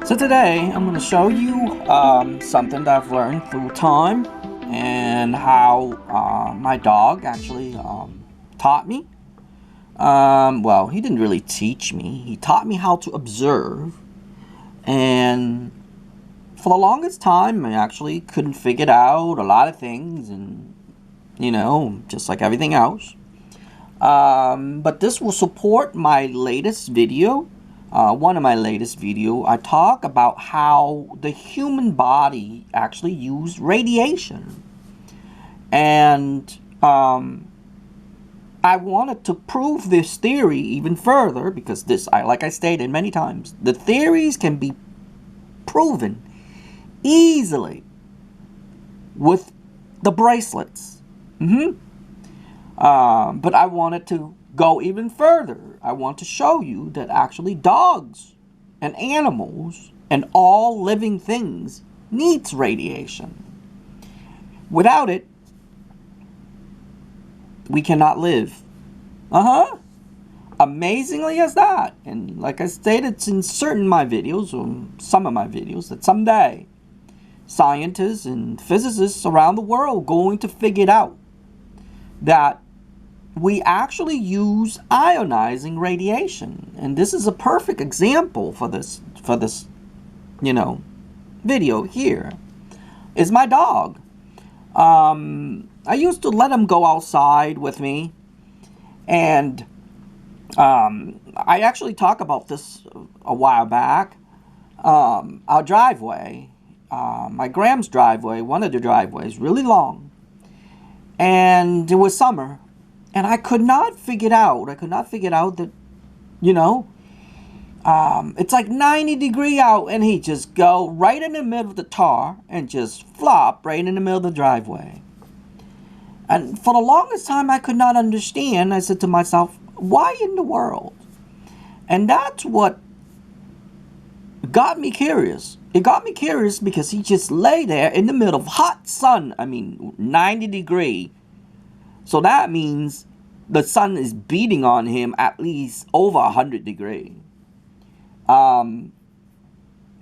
So today I'm going to show you something that I've learned through time and how my dog actually taught me. Well, he didn't really teach me. He taught me how to observe. And for the longest time, I actually couldn't figure out a lot of things, and just like everything else. But this will support my latest video. One of my latest video, I talk about how the human body actually uses radiation. And I wanted to prove this theory even further because like I stated many times, the theories can be proven easily with the bracelets. But I wanted to go even further. I want to show you that actually dogs and animals and all living things needs radiation. Without it, we cannot live. Amazingly as that. And like I stated in certain of my videos, or some of my videos, that someday scientists and physicists around the world are going to figure it out that we actually use ionizing radiation. And this is a perfect example for this video here is my dog. I used to let him go outside with me, and I actually talked about this a while back. Our driveway, my Graham's driveway, one of the driveways, really long, and it was summer. And I could not figure it out. That, it's like 90 degrees out, and he just go right in the middle of the tar and just flop right in the middle of the driveway. And for the longest time, I could not understand. I said to myself, why in the world? And that's what got me curious. It got me curious because he just lay there in the middle of hot sun. 90 degrees. So that means the sun is beating on him at least over 100 degrees. And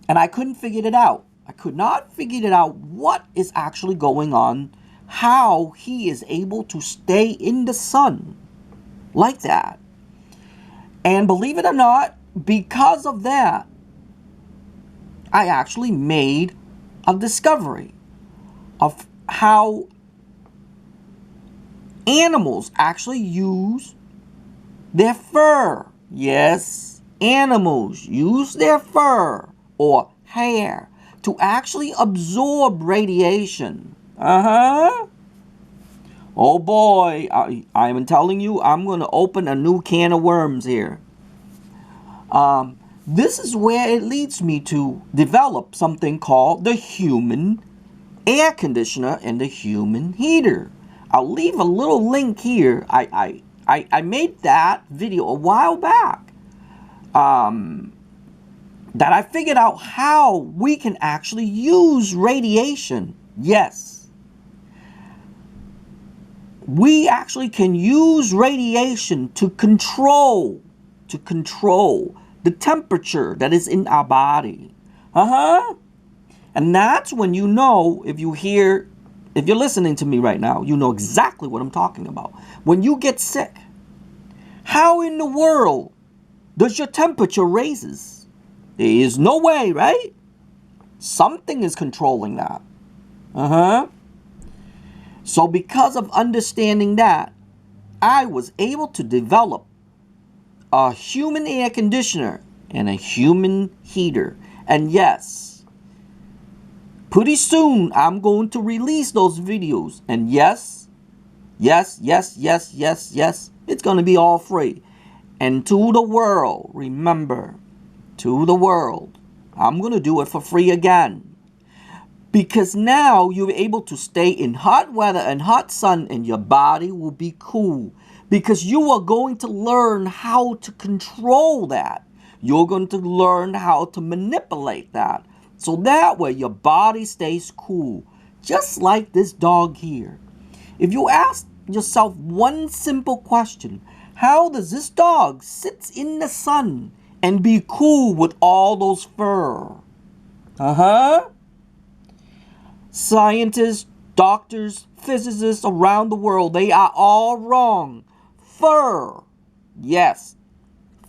I couldn't figure it out. I could not figure it out what is actually going on, how he is able to stay in the sun like that. And believe it or not, because of that, I actually made a discovery of how animals actually use their fur. Yes, animals use their fur or hair to actually absorb radiation. Oh boy, I'm telling you, I'm going to open a new can of worms here. This is where it leads me to develop something called the human air conditioner and the human heater. I'll leave a little link here. I made that video a while back. That I figured out how we can actually use radiation. Yes. We actually can use radiation to control the temperature that is in our body. And that's when if you're listening to me right now, you know exactly what I'm talking about. When you get sick, how in the world does your temperature raises? There is no way, right? Something is controlling that. So because of understanding that, I was able to develop a human air conditioner and a human heater. And yes, pretty soon I'm going to release those videos. And yes, it's going to be all free. And to the world, remember, to the world, I'm going to do it for free again. Because now you're able to stay in hot weather and hot sun, and your body will be cool. Because you are going to learn how to control that. You're going to learn how to manipulate that. So that way your body stays cool. Just like this dog here. If you ask yourself one simple question, how does this dog sit in the sun and be cool with all those fur? Uh-huh. Scientists, doctors, physicists around the world, they are all wrong. Fur. Yes.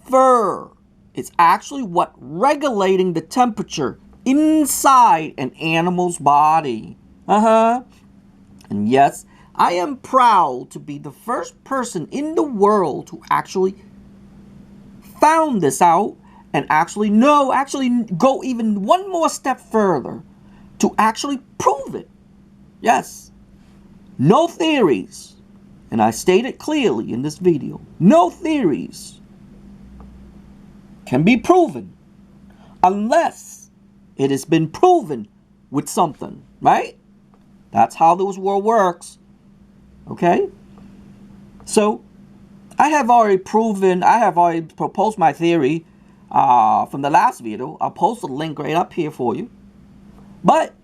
Fur. It's actually what regulating the temperature inside an animal's body. Uh-huh. And yes, I am proud to be the first person in the world to actually found this out and actually go even one more step further to actually prove it. Yes. No theories. And I stated clearly in this video, no theories can be proven unless it has been proven with something, right? That's how this world works. Okay? So, I have already proposed my theory from the last video. I'll post a link right up here for you. But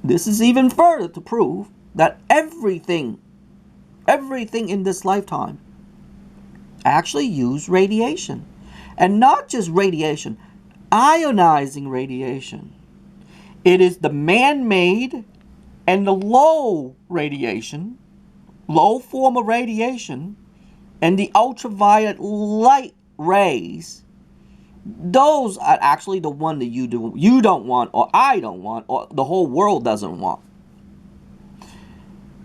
this is even further to prove that everything in this lifetime actually use radiation. And not just radiation, ionizing radiation. It is the man-made and the low radiation, low form of radiation, and the ultraviolet light rays. Those are actually the one that you don't want, or I don't want, or the whole world doesn't want.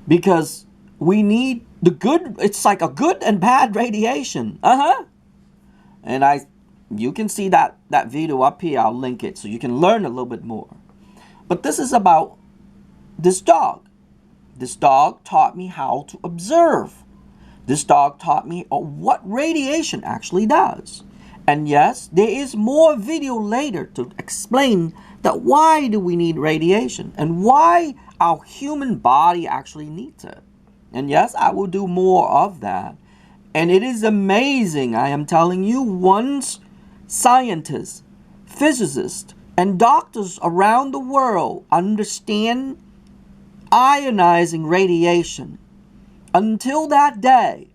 Because we need the good, it's like a good and bad radiation. And you can see that video up here. I'll link it so you can learn a little bit more. But this is about this dog. This dog taught me how to observe. This dog taught me what radiation actually does. And yes, there is more video later to explain that why do we need radiation and why our human body actually needs it. And yes, I will do more of that. And it is amazing, I am telling you, once scientists, physicists, and doctors around the world understand ionizing radiation, until that day,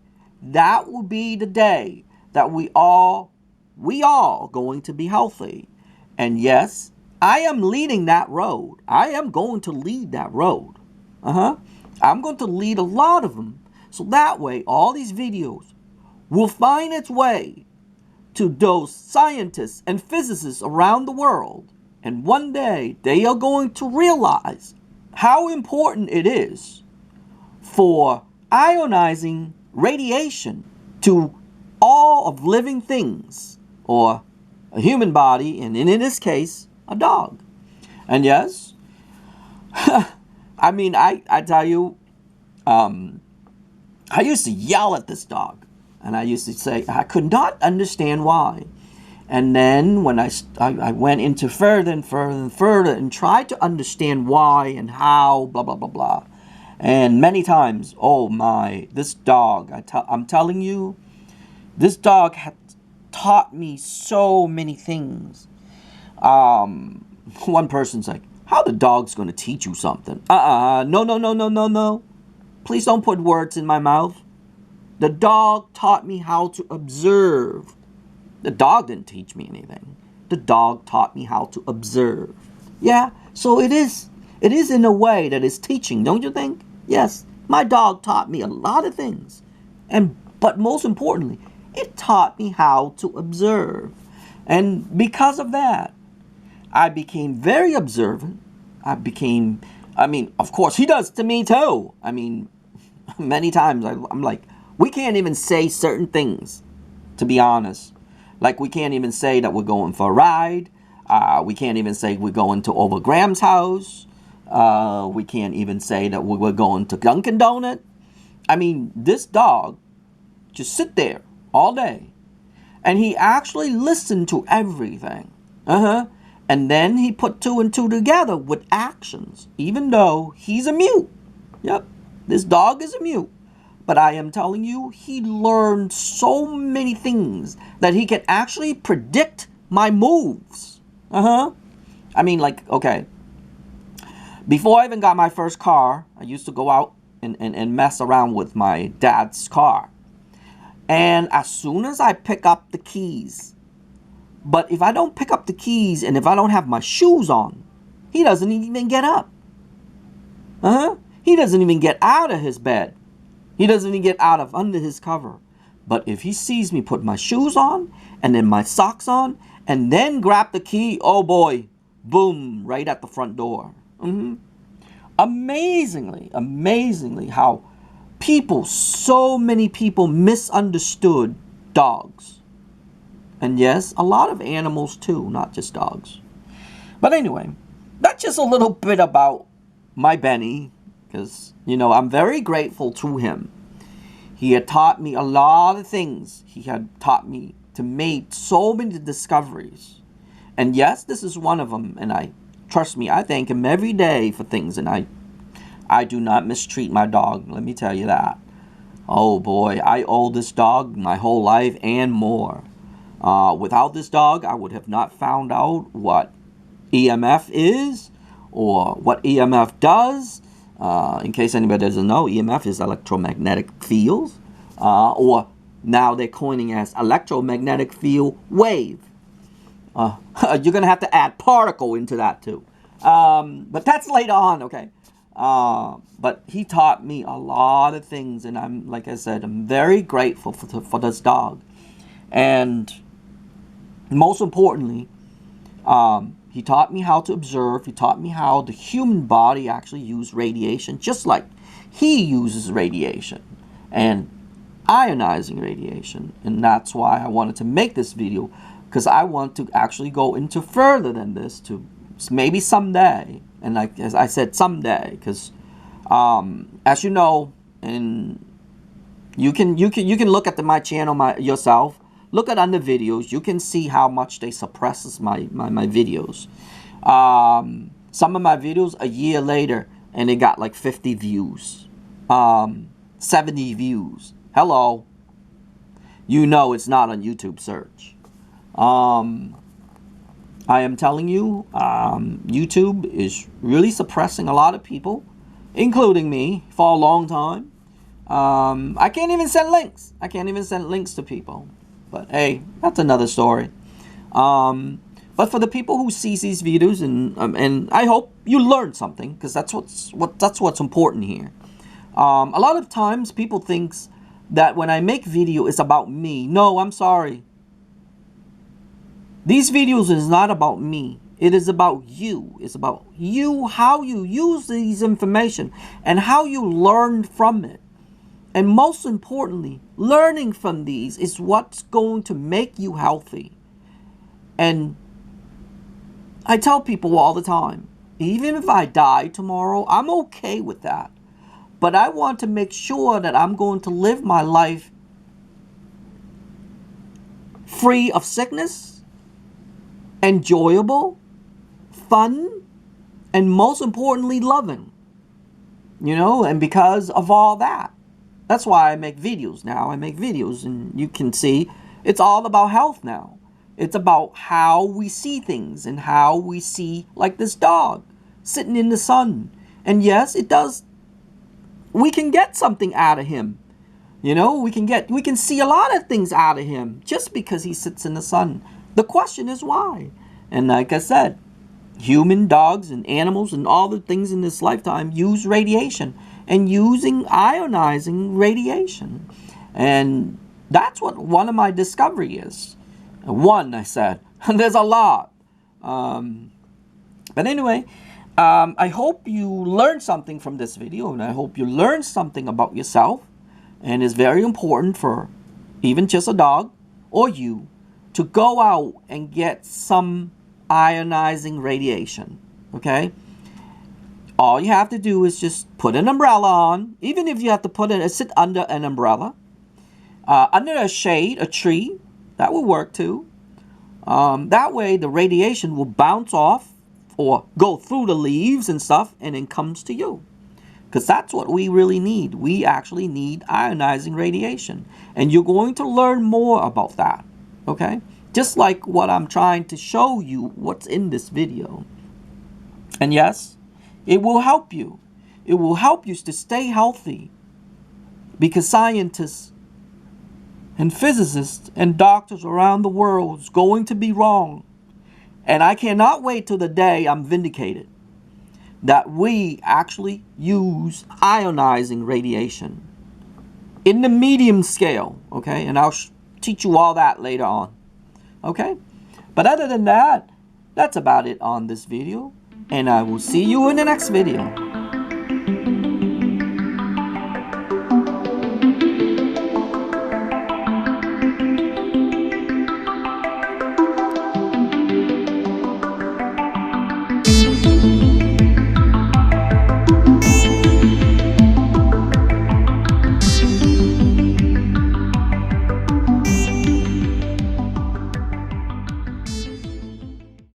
that will be the day that we all going to be healthy. And yes, I am leading that road. I am going to lead that road. I'm going to lead a lot of them. So that way, all these videos will find its way to those scientists and physicists around the world. And one day, they are going to realize how important it is for ionizing radiation to all of living things, or a human body, and in this case, a dog. And yes, I mean, I tell you, I used to yell at this dog, and I used to say I could not understand why. And then when I went into further and further and further and tried to understand why and how, blah, blah, blah, blah. And many times, oh my, this dog, I'm telling you, this dog had taught me so many things. One person's like, how the dog's going to teach you something? No. Please don't put words in my mouth. The dog taught me how to observe. The dog didn't teach me anything. The dog taught me how to observe. Yeah, so it is in a way that is teaching, don't you think? Yes, my dog taught me a lot of things. But most importantly, it taught me how to observe. And because of that, I became very observant. Of course, he does to me too. I mean, many times I'm like, we can't even say certain things, to be honest. Like, we can't even say that we're going for a ride. We can't even say we're going to over Graham's house. We can't even say that we're going to Dunkin' Donut. I mean, this dog just sit there all day. And he actually listened to everything. And then he put two and two together with actions, even though he's a mute. Yep, this dog is a mute. But I am telling you, he learned so many things that he can actually predict my moves. I mean, like, okay. Before I even got my first car, I used to go out and mess around with my dad's car. And as soon as I pick up the keys, But if I don't pick up the keys and if I don't have my shoes on, he doesn't even get up. He doesn't even get out of his bed. He doesn't even get out of under his cover. But if he sees me put my shoes on and then my socks on and then grab the key, oh boy, boom, right at the front door. Amazingly how so many people misunderstood dogs. And yes, a lot of animals too, not just dogs. But anyway, that's just a little bit about my Benny, because, you know, I'm very grateful to him. He had taught me a lot of things. He had taught me to make so many discoveries. And yes, this is one of them. And trust me, I thank him every day for things. And I do not mistreat my dog. Let me tell you that. Oh boy, I owe this dog my whole life and more. Without this dog, I would have not found out what EMF is or what EMF does. In case anybody doesn't know, EMF is electromagnetic fields, or now they're coining as electromagnetic field wave. You're going to have to add particle into that too. But that's later on, okay? But he taught me a lot of things, and I'm, like I said, I'm very grateful for this dog. And most importantly, he taught me how to observe. He taught me how the human body actually uses radiation, just like he uses radiation and ionizing radiation. And that's why I wanted to make this video, because I want to actually go into further than this, to maybe someday. And like as I said, someday, because as you know, and you can look at my channel yourself. Look at under videos. You can see how much they suppresses my videos. Some of my videos a year later, and they got like 50 views, 70 views. Hello. You know it's not on YouTube search. I am telling you, YouTube is really suppressing a lot of people, including me, for a long time. I can't even send links. I can't even send links to people. But hey, that's another story. But for the people who see these videos, and I hope you learn something, because that's what's important here. A lot of times people think that when I make video, it's about me. No, I'm sorry. These videos is not about me. It is about you. It's about you, how you use these information, and how you learn from it. And most importantly, learning from these is what's going to make you healthy. And I tell people all the time, even if I die tomorrow, I'm okay with that. But I want to make sure that I'm going to live my life free of sickness, enjoyable, fun, and most importantly, loving. You know, and because of all that. That's why I make videos now. I make videos, and you can see it's all about health now. It's about how we see things and how we see, like this dog sitting in the sun. And yes, it does. We can get something out of him. You know, we can see a lot of things out of him just because he sits in the sun. The question is why? And like I said, human, dogs, and animals and all the things in this lifetime use radiation. And using ionizing radiation. And that's what one of my discovery is. One, I said. There's a lot. But anyway, I hope you learned something from this video. And I hope you learned something about yourself. And it's very important for even just a dog or you to go out and get some ionizing radiation. Okay? All you have to do is just put an umbrella on. Even if you have to sit under an umbrella. Under a shade, a tree. That will work too. That way the radiation will bounce off or go through the leaves and stuff and then comes to you. Because that's what we really need. We actually need ionizing radiation. And you're going to learn more about that. Okay? Just like what I'm trying to show you what's in this video. And yes, it will help you. It will help you to stay healthy. Because scientists and physicists and doctors around the world is going to be wrong. And I cannot wait till the day I'm vindicated that we actually use ionizing radiation in the medium scale, okay? And I'll teach you all that later on, okay? But other than that, that's about it on this video, and I will see you in the next video.